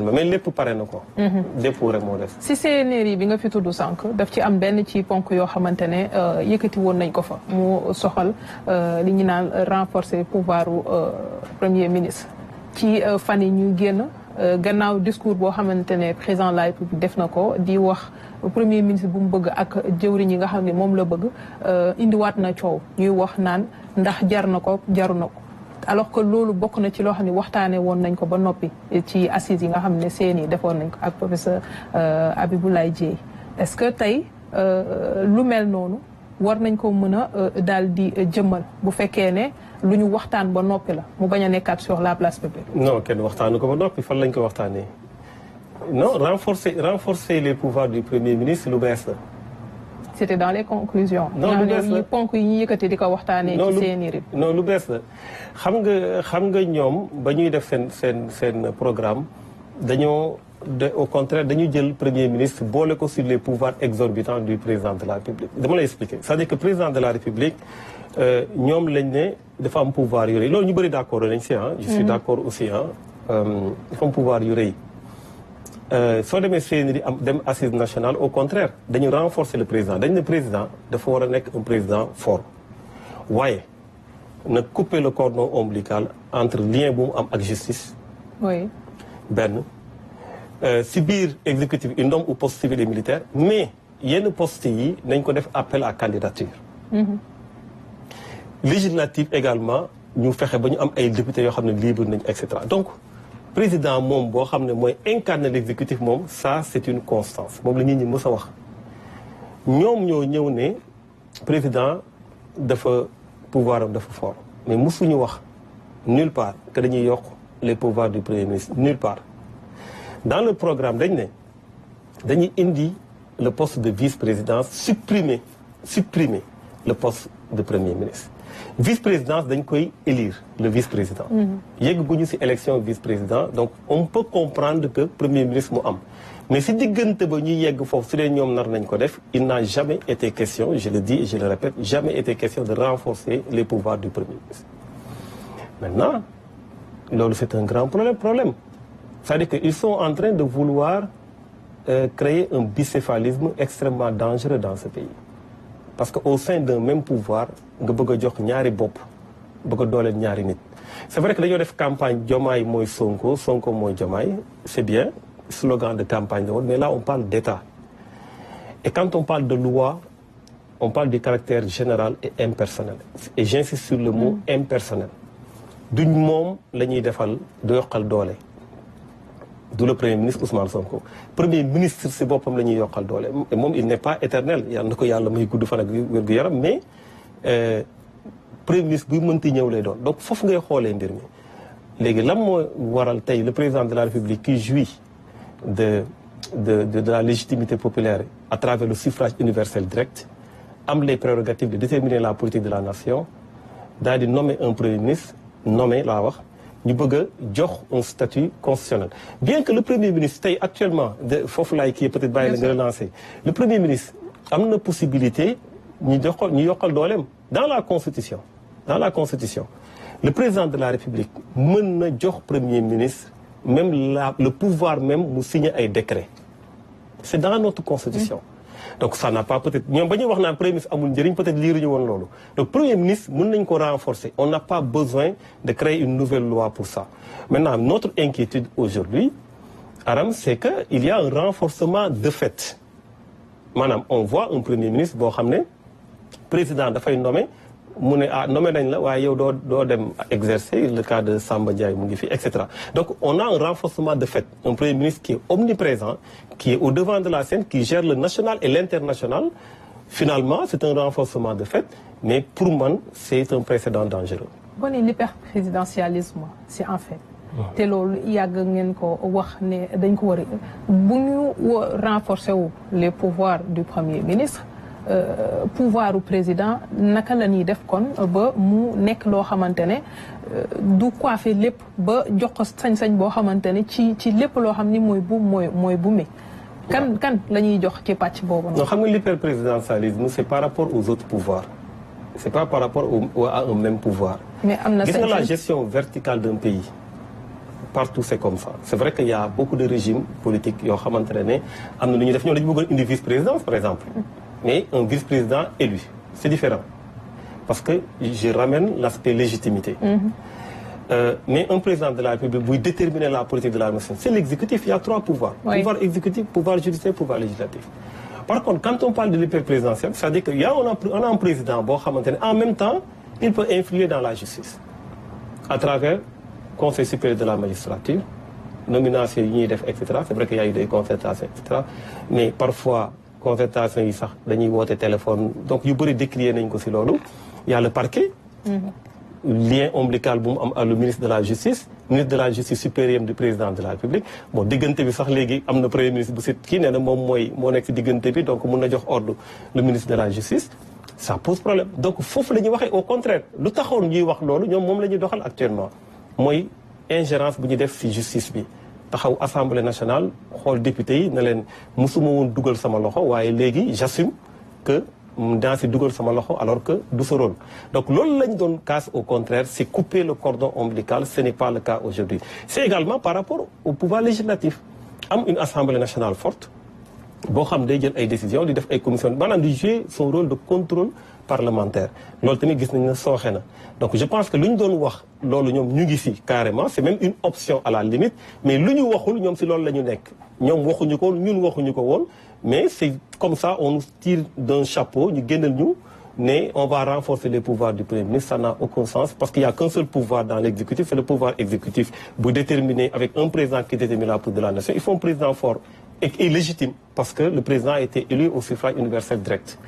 mais lépp pare na ko. dépôt rek moo def. si CNRI bi nga fi tudd sànq daf ci am benn ci ponk yoo xamante ne yëkkati woon nañ ko fa mu soxal li ñu naan renforcer pouvoiru premier ministre. ci fan yi ñuy génn gannaaw discours boo xamante ne président de la République def na ko di wax premier ministre bu mu bëgg ak jëwriñ yi nga xam ne moom la bëgg indiwaat na coow ñuy wax naan ndax jar na ko jaru na ko. alors que loolu bokk na ci loo xam ne waxtaanee woon nañ ko ba noppi ci assises yi nga xam ne CNRI defoon nañ ko ak professeur Abiboulaye Dieye est-ce que tey lu mel noonu war nañ ko mën a daal di jëmmal bu fekkee ne lu ñu waxtaan ba noppi la mu bañ a nekkaat sur la place publique. non kenn waxtaanu ko ba noppi fan lañ ko waxtaanee non renforcer les pouvoirs du premier ministre lu bees la. c'était dans les conclusions. non lu bees la ponk yi ñu yëkkati di ko waxtaanee. ci CNRI. non lu bees la xam nga ñoom ba ñuy def seen programme dañoo au contraire dañu jël premier ministre boole ko sur les pouvoirs exorbitants du président de la République. dama lay expliquer c'est-à-dire que président de la République ñoom lañ ne dafa am pouvoir yu rëy loolu ñu bëri d'accord nañ si ah. je suis d'accord aussi ah dafa am pouvoir yu rëy. soo demee CNRI am dem assise nationale au contraire dañu renforcer le président dañ ne président dafa war a nekk un président fort waaye na couper le cordon ombilical entre lien bu mu am ak justice. oui. benn si biir exécutif une nomme ou poste civil et militaire mais yenn postes yi nañ ko def appel à candidature. législative également ñu fexe ba ñu am ay députés yoo xam ne libre nañ et cetera donc. président moom boo xam ne mooy incarner l'exécutif moom ça c'est une constance moom la nit ñi mës a wax ñoom ñoo ñëw ne président dafa pouvoir am dafa fort mais mësuñu wax nulle part que dañuy yokk les pouvoirs du premier ministre nulle part dans le programme dañ ne dañuy indi le poste de vice-présidence supprimer le poste de premier ministre vice-présidence dañ koy élire le vice-président yegg guñu ci élection vice-président donc on peut comprendre que premier ministre mu am mais ci diggante ba ñuy yegg foofu su dee ñoom nar nañ ko def il n'a jamais été question je le dis et je le répète jamais été question de renforcer les pouvoirs du premier ministre maintenant loolu c'est un grand problème c'est-à-dire que ils sont en train de vouloir créer un bicéphalisme extrêmement dangereux dans ce pays parce que au sein d'un même pouvoir nga bëgg a jox ñaari bopp bëgg a dooleel ñaari nit c'est vrai que dañoo def campagne Diomaye mooy Sonko Sonko mooy Diomaye c'est bien slogan de campagne la woon mais là on parle d'État et quand on parle de loi on parle du caractère général et impersonnel et j'insiste sur le mot impersonnel duñ moom la ñuy defal du yokkal doole du le premier ministre Ousmane Sonko premier ministre si boppam la ñuy yokkal doole moom il n'est pas éternel yàlla na ko yàlla may gudd fan ak wér-gu-yaram mais premier ministre buy mënti ñëw lay doon donc foofu ngay xoolee mbir mi léegi lan moo waral tey le président de la République qui jouit de la légitimité populaire à travers le suffrage universel direct am les prérogatives de déterminer la politique de la nation daal di nommer un premier ministre nommer laa wax ñu bëgg a jox un statut constitutionnel bien que le premier ministre tey actuellement de foofu laay kii peut-être bàyyi la nga relancer le premier ministre am na possibilité ñu yokkal dooleem dans la constitution le président de la République mën na jox premier ministre même le pouvoir même mu signer ay décret c'est dans notre constitution donc ça n'a pas peut-être ñoom ba ñuy wax naan premier ministre amul njëriñ peut-être liiruñu woon loolu donc premier ministre mën nañ ko renforcer on n'a pas besoin de créer une nouvelle loi pour ça maintenant notre inquiétude aujourd'hui Aram c'est que il y a un renforcement de fait maanaam on voit un premier ministre boo xam ne président dafay nommer mu ne nommé nañ la waaye yow doo dem exercer le cas de Samba Ndiaye mu ngi fi et cetera donc on a un renforcement de fait un premier ministre qui est omniprésent qui est au devant de la scène qui gère le national et l'international finalement c'est un renforcement de fait mais pour man c'est un précédent dangereux. bon l'hyperprésidentialisme c'est en fait. te loolu yàgg ngeen ko wax ne dañ ko war a bu ñu renforcer wu les pouvoirs du premier ministre. pouvoir u président naka la ñuy def kon ba mu nekk loo xamante ne du coiffé lépp ba jox ko sañ-sañ boo xamante ne ci lépp loo xam ni mooy bu mi kan la ñuy jox ci pàcc boobu non xam nga l'hyperprésidentialisme c'est par rapport aux autres pouvoirs c'est pas par rapport à un même pouvoir mais am na gis nga la gestion verticale d'un pays partout c'est comme ça c'est vrai qu'il y a beaucoup de régimes politiques yoo xamante ne am na lu ñuy def ñoom dañu bëggoon indi vice-présidence par exemple mais un vice-président élu c'est différent parce que je ramène l'aspect légitimité mais un président de la République buy déterminer la politique de la nation c'est l'exécutif il y a 3 pouvoirs pouvoir exécutif pouvoir judiciaire pouvoir législatif par contre quand on parle de l'hyperprésidentielle c'est-à-dire que on a un président boo xamante ne en même temps il peut influer dans la justice à travers Conseil supérieur de la magistrature nomination yi ñuy def et cetera c'est vrai qu'il y a eu des concertations et cetera mais parfois concertation yi sax dañuy woote téléphone donc yu bëri décrier nañ ko ci loolu il y a le parquet lien ombilical bu mu am le ministre de la justice supérieure du président de la République bon diggante bi sax léegi am na premier ministre bu si kii nee na moom moo nekk ci diggante bi donc mun na jox ordre le ministre de la justice ça pose problème donc foofu la ñuy waxee au contraire lu taxoon ñuy wax loolu ñoom moom la ñuy doxal actuellement mooy ingérence bu ñu def ci justice bi taxaw assemblée nationale xool député yi ne leen musuma woon dugal sama loxo waaye léegi j'assume que daa si dugal sama loxo alors que du sa rôle donc loolu lañ doon casse au contraire c'est couper le cordon ombilical ce n'est pas le cas aujourd'hui c'est également par rapport au pouvoir législatif am une assemblée nationale forte boo xam day jël ay décisions di def ay commission maanaam di jouer son rôle de contrôle parlementaire loolu tamit gis nañ ne sooxe na donc je pense que lu ñu doon wax loolu ñoom ñu ngi ci carrément c'est même une option à la limite mais lu ñu waxul ñoom ci loolu la ñu nekk ñoom waxuñu ko ñun waxuñu ko woon mais c'est comme ça on nous tire d'un chapeau ñu génnal ñu ne on va renforcer les pouvoirs du Premier ministre ça n'a aucun sens parce qu'il y a qu'un seul pouvoir dans l'exécutif c'est le pouvoir exécutif bu déterminer avec un président qui détermine la politique de la nation il faut un président fort et légitime parce que le président a été élu au suffrage universel direct